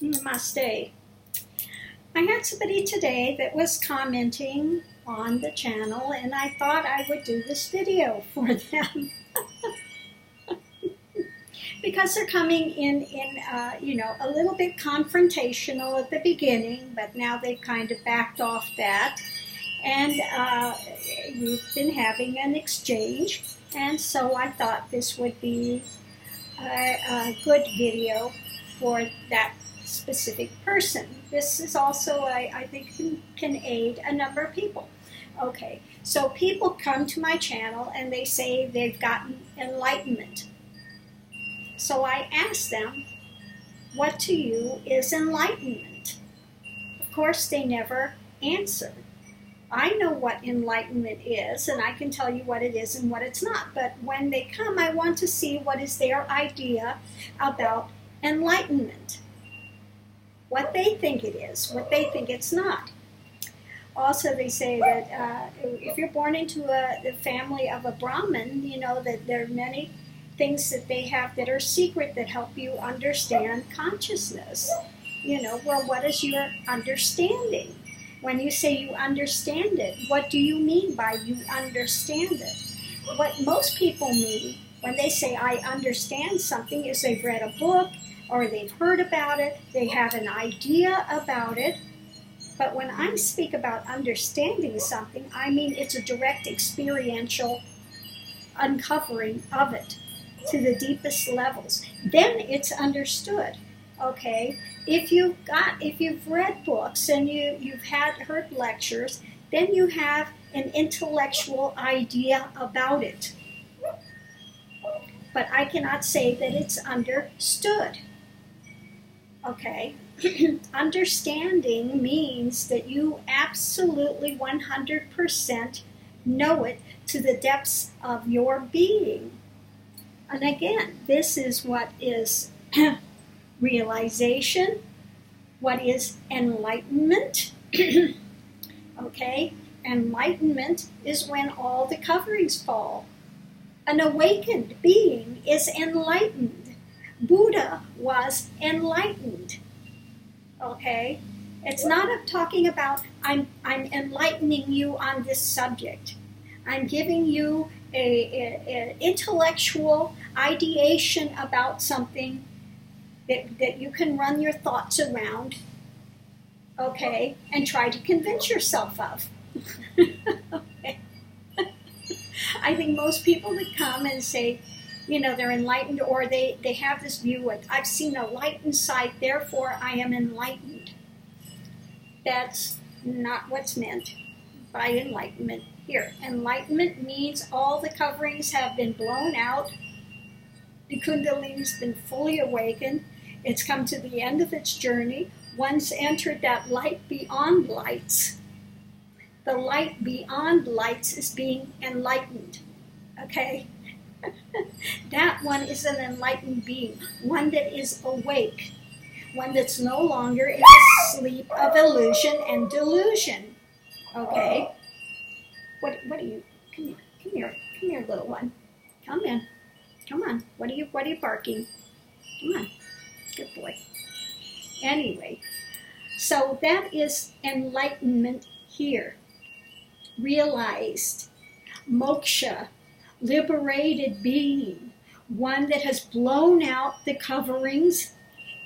Namaste. I had somebody today that was commenting on the channel, and I thought I would do this video for them. Because they're coming in a little bit confrontational at the beginning, but now they've kind of backed off that. And you've been having an exchange, and so I thought this would be a good video for that specific person. This is also, I think, can aid a number of people. Okay, so people come to my channel and they say they've gotten enlightenment. So I ask them, what to you is enlightenment? Of course, they never answer. I know what enlightenment is, and I can tell you what it is and what it's not. But when they come, I want to see what is their idea about enlightenment. What they think it is, what they think it's not. Also, they say that if you're born into the family of a Brahmin, you know that there are many things that they have that are secret that help you understand consciousness. You know, well, what is your understanding? When you say you understand it, what do you mean by you understand it? What most people mean when they say I understand something is they've read a book or they've heard about it, they have an idea about it. But when I speak about understanding something, I mean it's a direct experiential uncovering of it to the deepest levels. Then it's understood. Okay, if you've read books and you've heard lectures, then you have an intellectual idea about it. But I cannot say that it's understood. Okay, understanding means that you absolutely 100% know it to the depths of your being. And again, this is what is realization, what is enlightenment. Okay, enlightenment is when all the coverings fall. An awakened being is enlightened. Buddha was enlightened. Okay, it's not talking about I'm enlightening you on this subject. I'm giving you an intellectual ideation about something that you can run your thoughts around, okay, and try to convince yourself of. Okay. I think most people that come and say, you know, they're enlightened, or they have this view of, I've seen a light inside, therefore I am enlightened. That's not what's meant by enlightenment here. Enlightenment means all the coverings have been blown out, the Kundalini's been fully awakened, it's come to the end of its journey. Once entered that light beyond lights, the light beyond lights is being enlightened. Okay? That one is an enlightened being, one that is awake, one that's no longer in a sleep of illusion and delusion. Okay? What are you? Come here, little one. Come in. Come on. What are you barking? Come on. Good boy. Anyway, so that is enlightenment here. Realized. Moksha. Liberated being. One that has blown out the coverings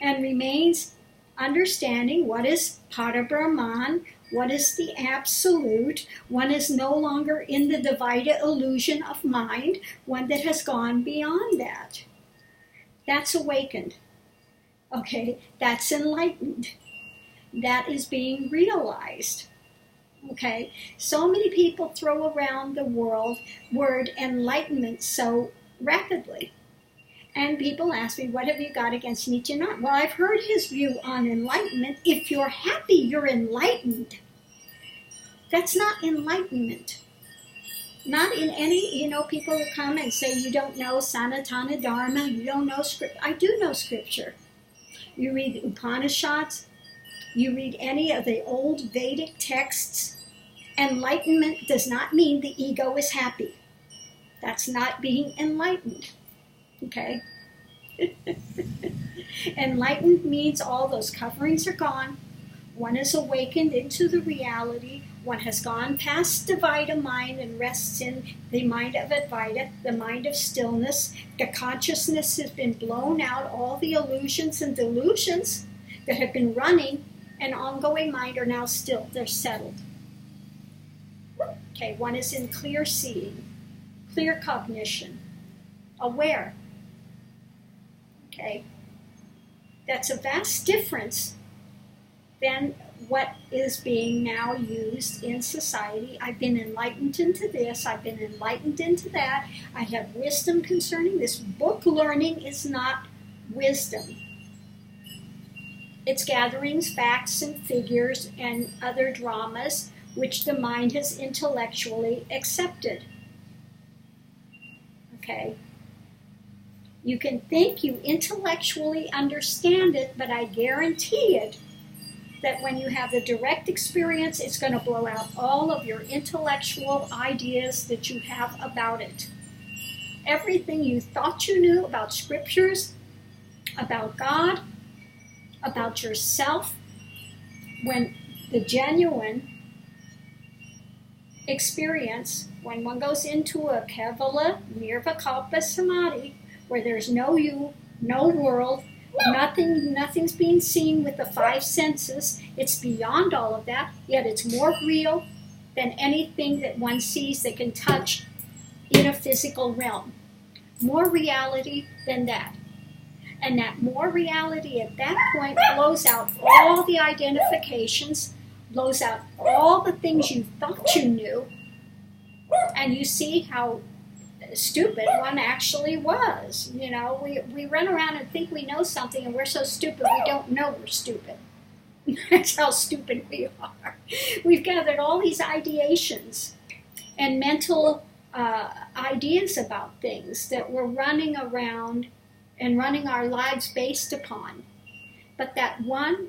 and remains understanding what is Parabrahman, what is the absolute. One is no longer in the divided illusion of mind, one that has gone beyond that. That's awakened. Okay, that's enlightened. That is being realized. Okay, so many people throw around the word enlightenment so rapidly. And people ask me, what have you got against Nietzsche? Not? Well, I've heard his view on enlightenment. If you're happy, you're enlightened. That's not enlightenment. Not in any, people who come and say you don't know Sanatana Dharma, you don't know scripture. I do know scripture. You read the Upanishads, you read any of the old Vedic texts. Enlightenment does not mean the ego is happy. That's not being enlightened. Okay? Enlightened means all those coverings are gone. One is awakened into the reality. One has gone past Advaita mind and rests in the mind of Advaita, the mind of stillness. The consciousness has been blown out. All the illusions and delusions that have been running an ongoing mind are now still. They're settled. Okay, one is in clear seeing, clear cognition, aware. Okay, that's a vast difference than what is being now used in society. I've been enlightened into this, I've been enlightened into that, I have wisdom concerning this. Book learning is not wisdom. It's gatherings, facts, and figures, and other dramas which the mind has intellectually accepted. Okay? You can think you intellectually understand it, but I guarantee it that when you have the direct experience, it's going to blow out all of your intellectual ideas that you have about it. Everything you thought you knew about scriptures, about God, about yourself, when the genuine experience, when one goes into a Kevala Nirvikalpa Samadhi, where there's no you, no world, nothing's being seen with the five senses, it's beyond all of that, yet it's more real than anything that one sees that can touch in a physical realm. More reality than that. And that more reality at that point blows out all the identifications, blows out all the things you thought you knew, and you see how stupid one actually was. You know, we run around and think we know something, and we're so stupid we don't know we're stupid. That's how stupid we are. We've gathered all these ideations and mental ideas about things that we're running around and running our lives based upon. But that one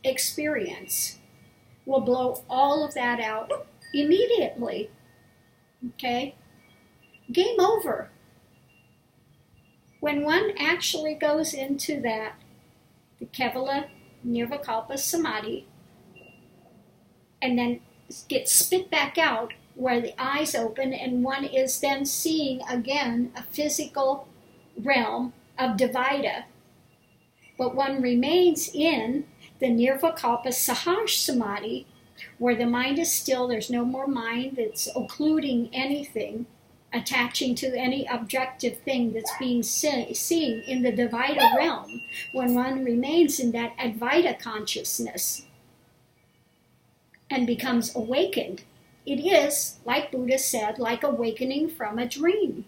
experience will blow all of that out immediately. Okay? Game over. When one actually goes into that, the Kevala Nirvikalpa Samadhi, and then gets spit back out where the eyes open, and one is then seeing again a physical realm of Dvaita, but one remains in the Nirvikalpa Sahaj Samadhi, where the mind is still, there's no more mind that's occluding anything, attaching to any objective thing that's being seen in the Dvaita realm, when one remains in that Advaita consciousness and becomes awakened. It is, like Buddha said, like awakening from a dream.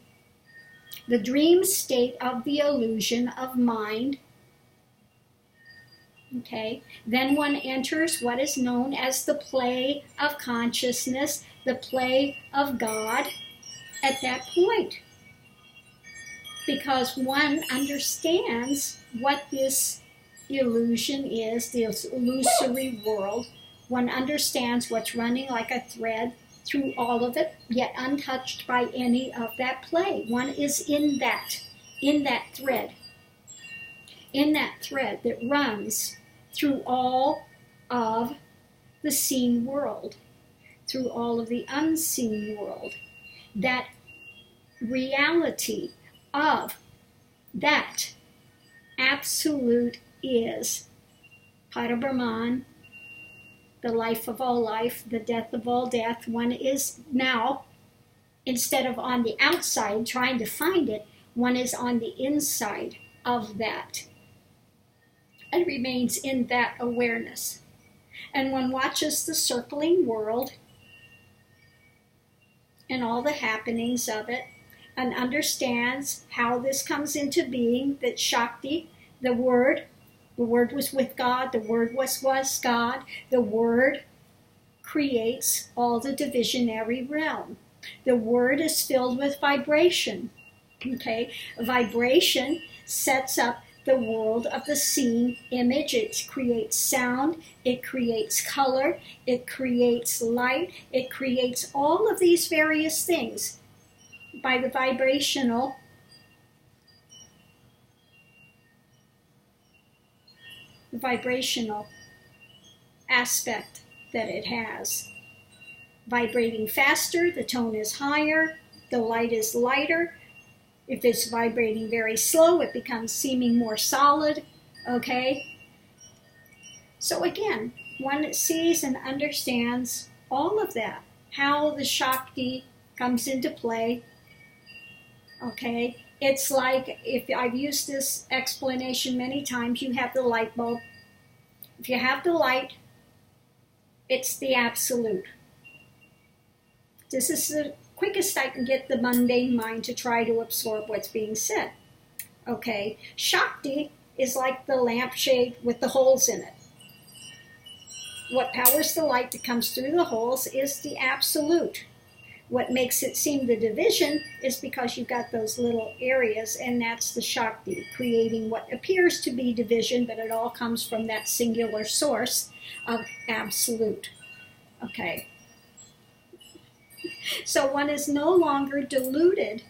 The dream state of the illusion of mind. Okay, then one enters what is known as the play of consciousness, the play of God at that point. Because one understands what this illusion is, this illusory world. One understands what's running like a thread through all of it, yet untouched by any of that play. One is in that thread that runs through all of the seen world, through all of the unseen world. That reality of that absolute is Parabrahman, the life of all life, the death of all death. One is now, instead of on the outside trying to find it, one is on the inside of that and remains in that awareness. And one watches the circling world and all the happenings of it and understands how this comes into being, that Shakti, the Word was with God, the Word was God, the Word creates all the divisionary realm. The Word is filled with vibration. Okay? Vibration sets up the world of the seen image. It creates sound, it creates color, it creates light, it creates all of these various things by the vibrational the vibrational aspect that it has. Vibrating faster, the tone is higher, the light is lighter. If it's vibrating very slow, it becomes seeming more solid, okay? So again, one sees and understands all of that, how the Shakti comes into play, okay? It's like, if I've used this explanation many times, you have the light bulb. If you have the light, it's the absolute. This is the quickest I can get the mundane mind to try to absorb what's being said. Okay, Shakti is like the lampshade with the holes in it. What powers the light that comes through the holes is the absolute. What makes it seem the division is because you've got those little areas, and that's the Shakti, creating what appears to be division, but it all comes from that singular source of absolute. Okay. So one is no longer deluded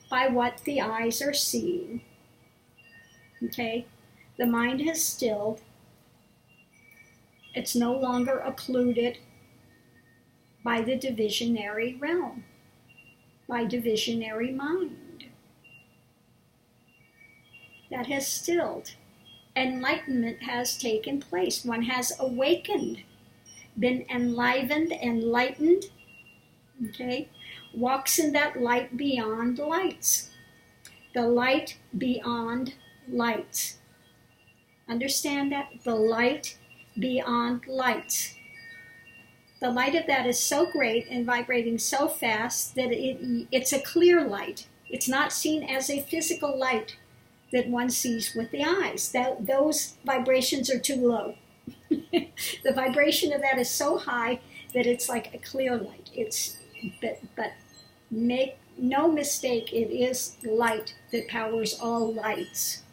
by what the eyes are seeing. Okay? The mind has stilled. It's no longer occluded by the divisionary realm, by divisionary mind. That has stilled. Enlightenment has taken place. One has awakened, been enlivened, enlightened, okay, walks in that light beyond lights. The light beyond lights. Understand that? The light beyond lights. The light of that is so great and vibrating so fast that it's a clear light. It's not seen as a physical light that one sees with the eyes. Those vibrations are too low. The vibration of that is so high that it's like a clear light. But make no mistake, it is light that powers all lights.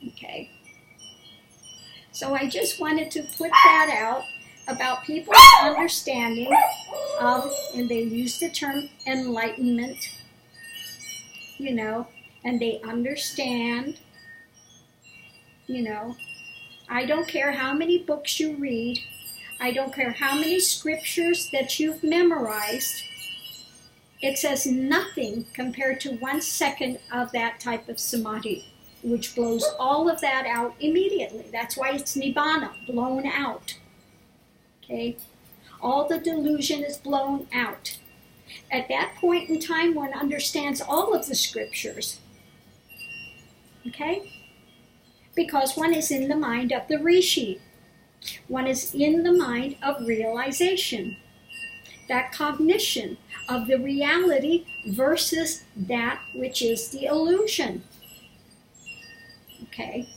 Okay. So I just wanted to put that out about people's understanding of, and they use the term enlightenment, you know, and they understand, you know. I don't care how many books you read. I don't care how many scriptures that you've memorized. It says nothing compared to 1 second of that type of samadhi, which blows all of that out immediately. That's why it's nibbana, blown out. Okay? All the delusion is blown out. At that point in time, one understands all of the scriptures. Okay? Because one is in the mind of the rishi. One is in the mind of realization. That cognition of the reality versus that which is the illusion. Okay?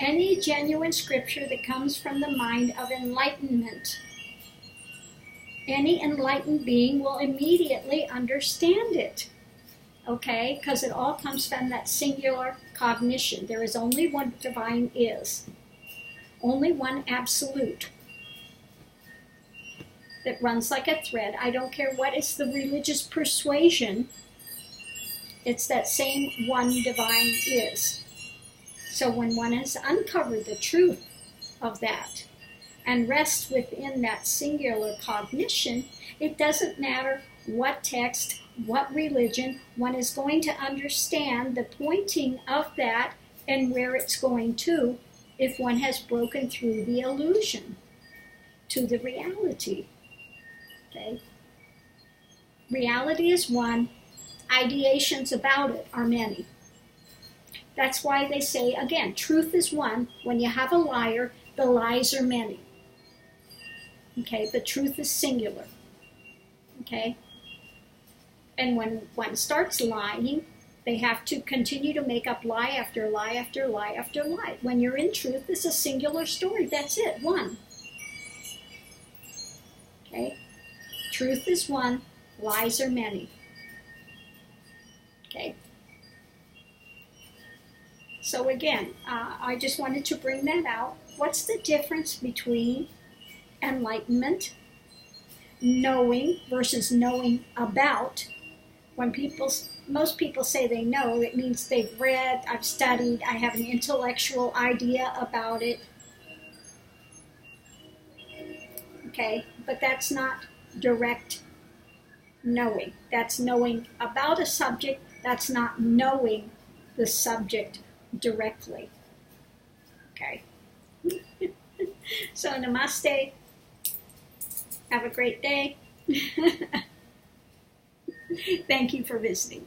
Any genuine scripture that comes from the mind of enlightenment, any enlightened being will immediately understand it. Okay? Because it all comes from that singular cognition. There is only one divine is. Only one absolute that runs like a thread. I don't care what is the religious persuasion. It's that same one divine is. So when one has uncovered the truth of that and rests within that singular cognition, it doesn't matter what text, what religion, one is going to understand the pointing of that and where it's going to if one has broken through the illusion to the reality. Okay? Reality is one, ideations about it are many. That's why they say, again, truth is one. When you have a liar, the lies are many. Okay, but truth is singular. Okay? And when one starts lying, they have to continue to make up lie after lie after lie after lie. When you're in truth, it's a singular story. That's it, one. Okay? Truth is one, lies are many. Okay? So again, I just wanted to bring that out. What's the difference between enlightenment, knowing versus knowing about? When people most people say they know, it means they've read, I've studied, I have an intellectual idea about it. Okay, but that's not direct knowing. That's knowing about a subject, that's not knowing the subject directly. Okay. So namaste. Have a great day. Thank you for visiting.